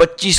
25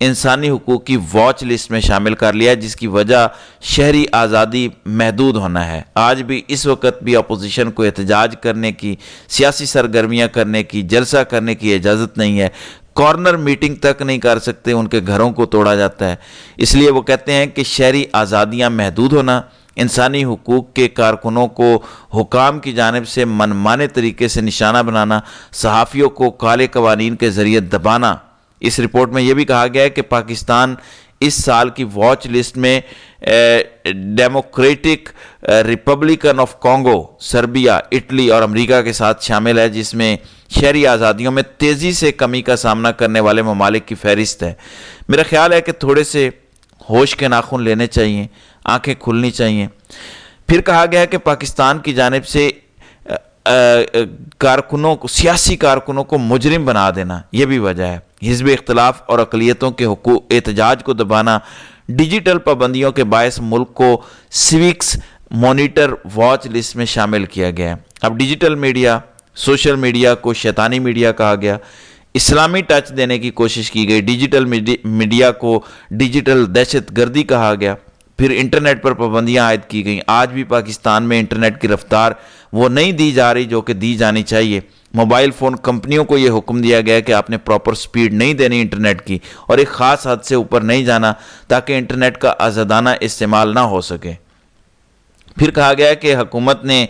انسانی حقوق کی واچ لسٹ میں شامل کر لیا، جس کی وجہ شہری آزادی محدود ہونا ہے۔ آج بھی اس وقت بھی اپوزیشن کو احتجاج کرنے کی، سیاسی سرگرمیاں کرنے کی، جلسہ کرنے کی اجازت نہیں ہے، کارنر میٹنگ تک نہیں کر سکتے، ان کے گھروں کو توڑا جاتا ہے۔ اس لیے وہ کہتے ہیں کہ شہری آزادیاں محدود ہونا، انسانی حقوق کے کارکنوں کو حکام کی جانب سے منمانے طریقے سے نشانہ بنانا، صحافیوں کو کالے قوانین کے ذریعے دبانا۔ اس رپورٹ میں یہ بھی کہا گیا ہے کہ پاکستان اس سال کی واچ لسٹ میں democratic Republican of Congo, Serbia, Italy اور امریکہ کے ساتھ شامل ہے، جس میں شہری آزادیوں میں تیزی سے کمی کا سامنا کرنے والے ممالک کی فہرست ہے۔ میرا خیال ہے کہ تھوڑے سے ہوش کے ناخن لینے چاہیے، آنکھیں کھلنی چاہیے۔ پھر کہا گیا ہے کہ پاکستان کی جانب سے کارکنوں کو، سیاسی کارکنوں کو مجرم بنا دینا، یہ بھی وجہ ہے۔ حزب اختلاف اور اقلیتوں کے حقوق احتجاج کو دبانا، ڈیجیٹل پابندیوں کے باعث ملک کو سیوکس مانیٹر واچ لسٹ میں شامل کیا گیا ہے۔ اب ڈیجیٹل میڈیا، سوشل میڈیا کو شیطانی میڈیا کہا گیا، اسلامی ٹچ دینے کی کوشش کی گئی، ڈیجیٹل میڈیا کو ڈیجیٹل دہشت گردی کہا گیا، پھر انٹرنیٹ پر پابندیاں عائد کی گئیں۔ آج بھی پاکستان میں انٹرنیٹ کی رفتار وہ نہیں دی جا رہی جو کہ دی جانی چاہیے۔ موبائل فون کمپنیوں کو یہ حکم دیا گیا کہ آپ نے پراپر سپیڈ نہیں دینی انٹرنیٹ کی، اور ایک خاص حد سے اوپر نہیں جانا تاکہ انٹرنیٹ کا آزادانہ استعمال نہ ہو سکے۔ پھر کہا گیا کہ حکومت نے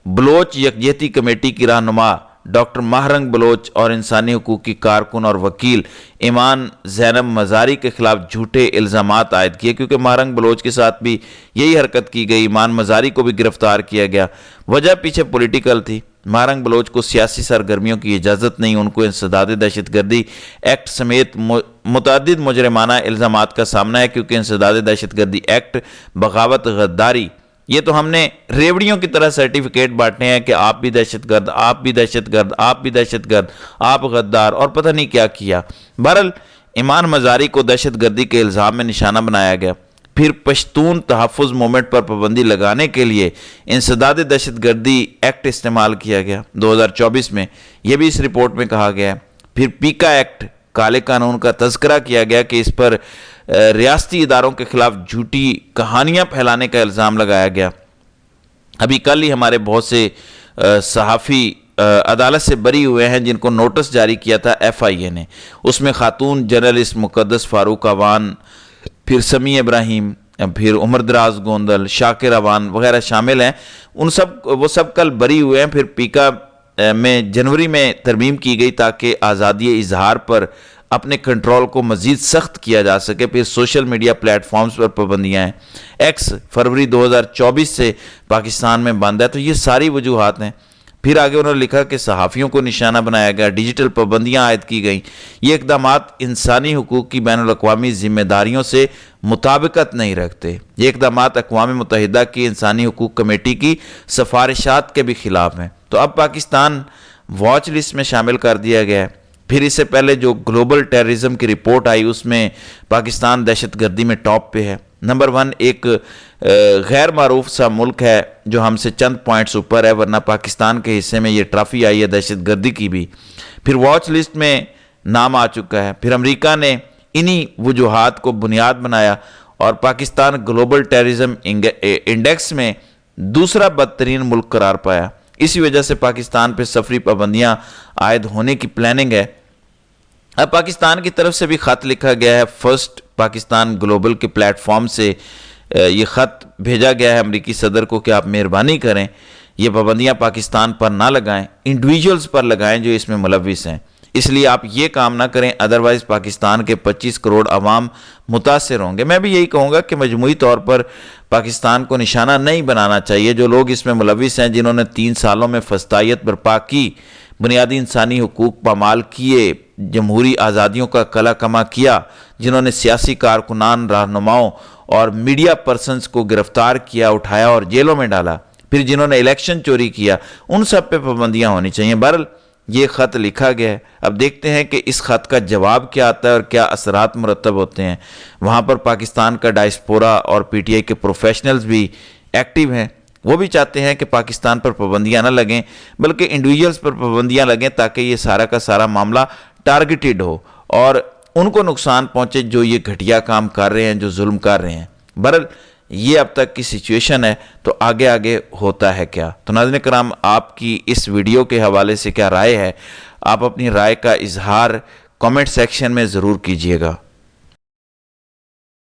بلوچ یکجہتی کمیٹی کی رہنما ڈاکٹر ماہرنگ بلوچ اور انسانی حقوق کی کارکن اور وکیل ایمان زینب مزاری کے خلاف جھوٹے الزامات عائد کیے، کیونکہ ماہرنگ بلوچ کے ساتھ بھی یہی حرکت کی گئی۔ ایمان مزاری کو بھی گرفتار کیا گیا، وجہ پیچھے پولیٹیکل تھی۔ ماہرنگ بلوچ کو سیاسی سرگرمیوں کی اجازت نہیں، ان کو انسداد دہشت گردی ایکٹ سمیت متعدد مجرمانہ الزامات کا سامنا ہے، کیونکہ انسداد دہشت گردی ایکٹ، بغاوت، غداری، یہ تو ہم نے ریوڑیوں کی طرح سرٹیفکیٹ بانٹے ہیں کہ آپ بھی دہشت گرد، آپ بھی دہشت گرد، آپ بھی دہشت گرد، آپ غدار، اور پتہ نہیں کیا کیا۔ بہرحال ایمان مزاری کو دہشت گردی کے الزام میں نشانہ بنایا گیا۔ پھر پشتون تحفظ موومنٹ پر پابندی لگانے کے لیے انسداد دہشت گردی ایکٹ استعمال کیا گیا 2024 میں، یہ بھی اس رپورٹ میں کہا گیا ہے۔ پھر پیکا ایکٹ، کالے قانون کا تذکرہ کیا گیا کہ اس پر ریاستی اداروں کے خلاف جھوٹی کہانیاں پھیلانے کا الزام لگایا گیا۔ ابھی کل ہی ہمارے بہت سے صحافی عدالت سے بری ہوئے ہیں جن کو نوٹس جاری کیا تھا FIA نے، اس میں خاتون جرنلسٹ مقدس فاروق اوان، پھر سمیع ابراہیم، پھر عمر دراز گوندل، شاکر اوان وغیرہ شامل ہیں۔ وہ سب کل بری ہوئے ہیں۔ پھر پیکا میں جنوری میں ترمیم کی گئی تاکہ آزادی اظہار پر اپنے کنٹرول کو مزید سخت کیا جا سکے۔ پھر سوشل میڈیا پلیٹ فارمز پر پابندیاں ہیں، ایکس فروری 2024 سے پاکستان میں بند ہے۔ تو یہ ساری وجوہات ہیں۔ پھر آگے انہوں نے لکھا کہ صحافیوں کو نشانہ بنایا گیا، ڈیجیٹل پابندیاں عائد کی گئیں۔ یہ اقدامات انسانی حقوق کی بین الاقوامی ذمہ داریوں سے مطابقت نہیں رکھتے۔ یہ اقدامات اقوام متحدہ کی انسانی حقوق کمیٹی کی سفارشات کے بھی خلاف ہیں۔ تو اب پاکستان واچ لسٹ میں شامل کر دیا گیا ہے۔ پھر اس سے پہلے جو گلوبل ٹیررزم کی رپورٹ آئی اس میں پاکستان دہشت گردی میں ٹاپ پہ ہے، نمبر 1۔ ایک غیر معروف سا ملک ہے جو ہم سے چند پوائنٹس اوپر ہے، ورنہ پاکستان کے حصے میں یہ ٹرافی آئی ہے دہشت گردی کی بھی۔ پھر واچ لسٹ میں نام آ چکا ہے۔ پھر امریکہ نے انہی وجوہات کو بنیاد بنایا اور پاکستان گلوبل ٹیررزم انڈیکس میں دوسرا بدترین ملک قرار پایا۔ اسی وجہ سے پاکستان پہ سفری پابندیاں عائد ہونے کی پلاننگ ہے۔ اب پاکستان کی طرف سے بھی خط لکھا گیا ہے، فرسٹ پاکستان گلوبل کے پلیٹ فارم سے یہ خط بھیجا گیا ہے امریکی صدر کو کہ آپ مہربانی کریں یہ پابندیاں پاکستان پر نہ لگائیں، انڈیویجولز پر لگائیں جو اس میں ملوث ہیں۔ اس لیے آپ یہ کام نہ کریں، ادروائز پاکستان کے 25 کروڑ عوام متاثر ہوں گے۔ میں بھی یہی کہوں گا کہ مجموعی طور پر پاکستان کو نشانہ نہیں بنانا چاہیے۔ جو لوگ اس میں ملوث ہیں، جنہوں نے 3 سالوں میں فسطائیت برپا کی، بنیادی انسانی حقوق پامال کیے، جمہوری آزادیوں کا قلع کما کیا، جنہوں نے سیاسی کارکنان، رہنماؤں اور میڈیا پرسنز کو گرفتار کیا، اٹھایا اور جیلوں میں ڈالا، پھر جنہوں نے الیکشن چوری کیا، ان سب پہ پابندیاں ہونی چاہیے۔ بہرحال یہ خط لکھا گیا ہے، اب دیکھتے ہیں کہ اس خط کا جواب کیا آتا ہے اور کیا اثرات مرتب ہوتے ہیں۔ وہاں پر پاکستان کا ڈائسپورا اور PTI کے پروفیشنلز بھی ایکٹیو ہیں، وہ بھی چاہتے ہیں کہ پاکستان پر پابندیاں نہ لگیں بلکہ انڈیویجولز پر پابندیاں لگیں تاکہ یہ سارا کا سارا معاملہ ٹارگیٹڈ ہو اور ان کو نقصان پہنچے جو یہ گھٹیا کام کر رہے ہیں, جو ظلم کر رہے ہیں. بہرحال یہ اب تک کی سچویشن ہے, تو آگے آگے ہوتا ہے کیا. تو ناظرین کرام, آپ کی اس ویڈیو کے حوالے سے کیا رائے ہے؟ آپ اپنی رائے کا اظہار کامنٹ سیکشن میں ضرور کیجیے گا.